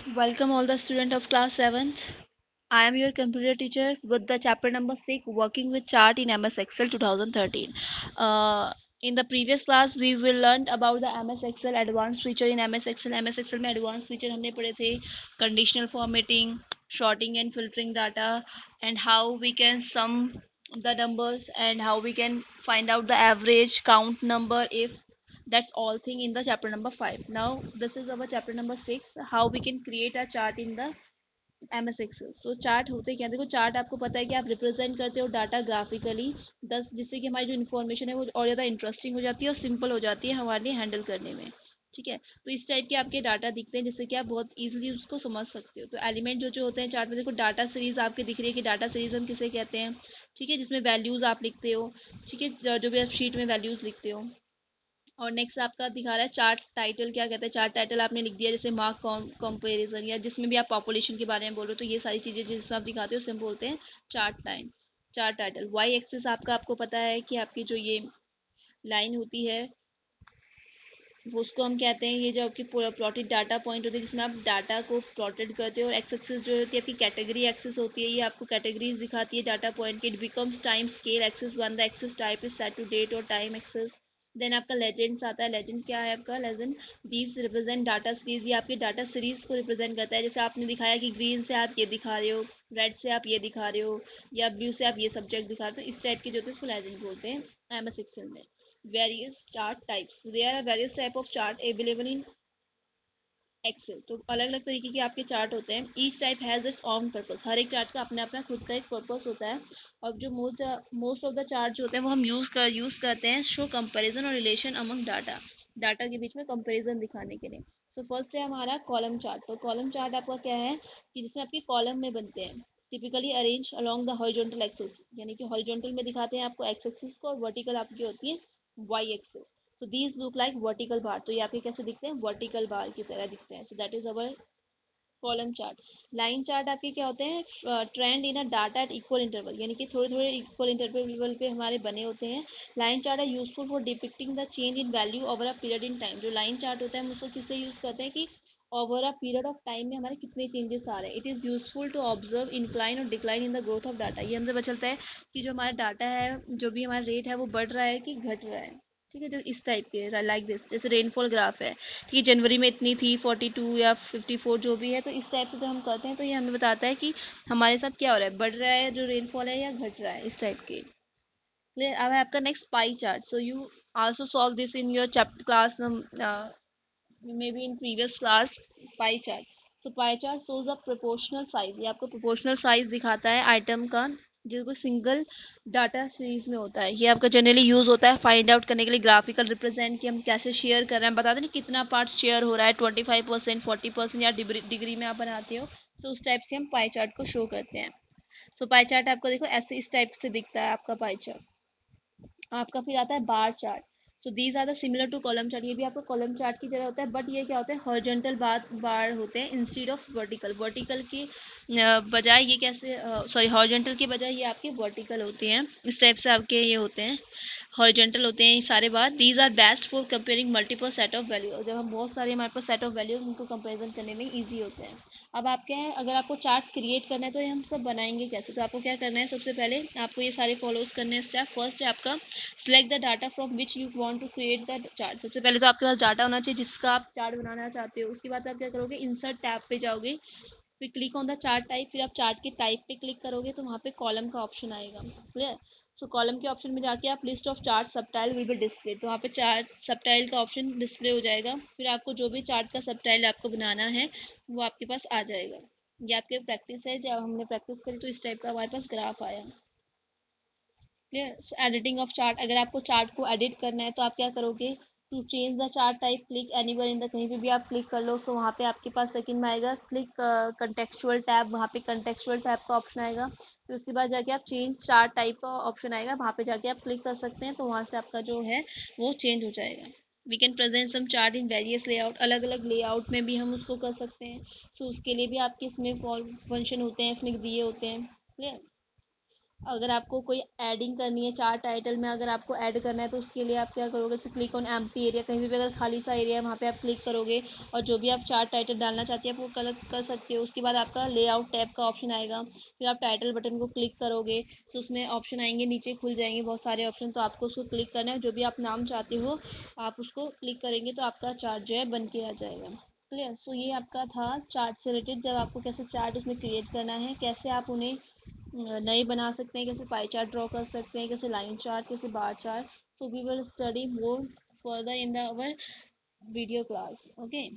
Welcome all the student of class 7th. I am your computer teacher with the chapter number 6 working with chart in MS Excel 2013. In the previous class we will learn about the MS Excel advanced feature in MS Excel. MS Excel में advanced feature हमने पढ़े थे conditional formatting, sorting and filtering data and how we can sum the numbers and how we can find out the average count number if that's all thing in the chapter number 5. Now this is our chapter number 6, how we can create a chart in the MS Excel. So chart होते क्या, देखो chart आपको पता है कि आप represent करते हो डाटा ग्राफिकली, दस जिससे कि हमारी जो इन्फॉर्मेशन है वो और ज़्यादा इंटरेस्टिंग हो जाती है और सिंपल हो जाती है हमारे लिए हैंडल करने में। ठीक है, तो इस टाइप के आपके डाटा दिखते हैं जिससे कि आप बहुत इजीली उसको समझ सकते हो। तो एलिमेंट जो जो होते हैं चार्ट में, देखो डाटा सीरीज आपके दिख रही है कि डाटा सीरीज हम किसे कहते हैं। ठीक है, जिसमें वैल्यूज़ आप लिखते हो। ठीक है, जो भी आप शीट में वैल्यूज़ लिखते हो। और नेक्स्ट आपका दिखा रहा है चार्ट टाइटल, क्या कहते हैं चार्ट टाइटल आपने लिख दिया, जैसे मार्क कंपैरिजन या जिसमें भी आप पॉपुलेशन के बारे में बोल रहे हो, तो ये सारी चीज़ें जिसमें आप दिखाते हो उसे हम बोलते हैं chart time, chart title. Y axis आपको पता है कि आपकी जो ये लाइन होती है वो उसको हम कहते हैं, ये जो आपकी प्लॉटेड डाटा पॉइंट होती है जिसमें आप डाटा को प्लॉटेड करते हो। और एक्स एक्सिस जो होती है आपकी कैटेगरी एक्सिस होती है, ये आपको कैटेगरीज दिखाती है डाटा पॉइंट की। It becomes time scale axis one, the axis type is set to date और टाइम एक्सिस। देन आपका लेजेंड्स आता है। लेजेंड क्या है आपका legend, these represent data series, ये आपके डाटा सीरीज को रिप्रेजेंट करता है। जैसे आपने दिखाया कि ग्रीन से आप ये दिखा रहे हो, रेड से आप ये दिखा रहे हो, या ब्लू से आप ये सब्जेक्ट दिखा रहे हो, तो इस टाइप के जो होते हैं उसको लेजेंड बोलते हैं एमएस एक्सेल में। various chart types, there are various type of chart available in Excel. तो अलग अलग तरीके के आपके चार्ट होते हैं। Each type has its own purpose, हर एक चार्ट का अपना अपना खुद का एक पर्पस होता है। और जो मोस्ट ऑफ द चार्ट जो होते हैं वो हम यूज़ करते हैं शो कंपैरिजन और रिलेशन अमंग डाटा, डाटा के बीच में कंपैरिजन दिखाने के लिए। सो फर्स्ट है हमारा कॉलम चार्ट। तो कॉलम चार्ट आपका क्या है कि जिसमें आपके कॉलम में बनते हैं, typically arrange along the horizontal axis, यानी कि हॉरिजॉन्टल में दिखाते हैं आपको एक्स एक्सिस को, और वर्टिकल आपकी होती है वाई एक्सिस। तो these look like vertical bar, तो ये आपके कैसे दिखते हैं, वर्टिकल बार की तरह दिखते हैं। So that is our column chart. Line chart आपके क्या होते हैं, trend in a data at equal interval, यानी कि थोड़े थोड़े इक्वल इंटरवल पे हमारे बने होते हैं। लाइन चार्ट है useful for depicting the change in value over a period in time. जो लाइन चार्ट होता है हम उसको किससे यूज करते हैं कि over a period of time में हमारे कितने चेंजेस आ रहे हैं। It is useful to observe incline और decline in the growth of data, ये हमसे पता चलता है कि जो हमारा डाटा है, जो भी हमारा रेट है वो बढ़ रहा है कि घट रहा है। ठीक है, जो इस टाइप के लाइक दिस, जैसे रेनफॉल ग्राफ है। ठीक है, जनवरी में इतनी थी 42 या 54 जो भी है, तो इस टाइप से जब हम करते हैं तो ये हमें बताता है कि हमारे साथ क्या हो रहा है, बढ़ रहा है जो रेनफॉल है या घट रहा है, इस टाइप के। क्लियर। अब है आपका next pie chart. So you also solve this in your chapter class may be in previous class. Pie chart, तो pie chart shows a proportional size, ये आपको प्रोपोर्शनल साइज दिखाता है आइटम का जो कोई सिंगल डाटा सीरीज में होता है। ये आपका जनरली यूज होता है फाइंड आउट करने के लिए, ग्राफिकल रिप्रेजेंट कि हम कैसे शेयर कर रहे हैं, बताते नहीं कितना पार्ट शेयर हो रहा है, 25%, 40% या डिग्री में आप बनाते हो, तो उस टाइप से हम पाई चार्ट को शो करते हैं। सो पाई चार्ट आपको देखो ऐसे इस टाइप से दिखता है आपका पाई चार्ट। आपका फिर आता है bar chart. So these are the similar to column chart, ये भी आपका कॉलम चार्ट की तरह होता है, बट ये क्या होता है हॉरिजॉन्टल बार बार होते हैं इंस्टीड ऑफ वर्टिकल। वर्टिकल की बजाय ये कैसे, सॉरी हॉरिजॉन्टल के बजाय ये आपके वर्टिकल होते हैं, इस टाइप से आपके ये होते हैं, हॉरिजॉन्टल होते हैं ये सारे bar. These are best for comparing multiple set of value, जब हम बहुत सारे हमारे पास सेट ऑफ वैल्यू उनको कंपेरिजन करने में ईजी होते हैं। अब आप क्या है, अगर आपको चार्ट क्रिएट करना है तो ये हम सब बनाएंगे कैसे, तो आपको क्या करना है, सबसे पहले आपको ये सारे फॉलोज करने हैं स्टेप। फर्स्ट है आपका select the data from which you want to create the chart. सबसे पहले तो आपके पास डाटा होना चाहिए जिसका आप चार्ट बनाना चाहते हो। उसके बाद आप क्या करोगे, इंसर्ट टैब पे जाओगे, फिर click on the chart type, फिर आप चार्ट के टाइप पे क्लिक करोगे तो वहाँ पे कॉलम का ऑप्शन आएगा। क्लियर। सो कॉलम के ऑप्शन में जाके आप list of chart subtitle will be display, तो वहाँ पे चार्ट सबटाइल का ऑप्शन डिस्प्ले हो जाएगा। फिर आपको जो भी चार्ट का सबटाइल आपको बनाना है वो आपके पास आ जाएगा। ये आपके प्रैक्टिस है, जब हमने प्रैक्टिस करी तो इस टाइप का हमारे पास ग्राफ आया। क्लियर। एडिटिंग ऑफ चार्ट, अगर आपको चार्ट को एडिट करना है तो आप क्या करोगे, to change the chart type click anywhere in the, कहीं पे भी आप क्लिक कर लो तो वहाँ पे आपके पास सेकंड में आएगा क्लिक कंटेक्चुअल टैब, वहाँ पे कंटेक्चुअल टैब का ऑप्शन आएगा। फिर उसके बाद जाके आप चेंज चार्ट टाइप का ऑप्शन आएगा, वहाँ पे जाके आप क्लिक कर सकते हैं, तो वहाँ से आपका जो है वो चेंज हो जाएगा। We can present some chart in various layout, अलग अलग लेआउट में भी हम उसको कर सकते हैं। सो उसके लिए भी आपके इसमें फंक्शन होते हैं, इसमें दिए होते हैं। क्लियर। अगर आपको कोई एडिंग करनी है चार्ट टाइटल में, अगर आपको ऐड करना है तो उसके लिए आप क्या करोगे, से क्लिक ऑन एम्प्टी एरिया, कहीं भी अगर खाली सा एरिया है वहाँ पे आप क्लिक करोगे और जो भी आप चार्ट टाइटल डालना चाहते हैं आप वो कलेक्ट कर सकते हो। उसके बाद आपका लेआउट टैब का ऑप्शन आएगा, फिर आप टाइटल बटन को क्लिक करोगे तो उसमें ऑप्शन आएंगे, नीचे खुल जाएंगे बहुत सारे ऑप्शन, तो आपको उसको क्लिक करना है, जो भी आप नाम चाहते हो आप उसको क्लिक करेंगे तो आपका चार्ट जो है बन के आ जाएगा। क्लियर। सो ये आपका था चार्ट से रिलेटेड, जब आपको कैसे चार्ट उसमें क्रिएट करना है, कैसे आप उन्हें नए बना सकते हैं, कैसे पाई चार्ट ड्रॉ कर सकते हैं, कैसे लाइन चार्ट, कैसे bar chart. So we will study more further in the our video class. Okay.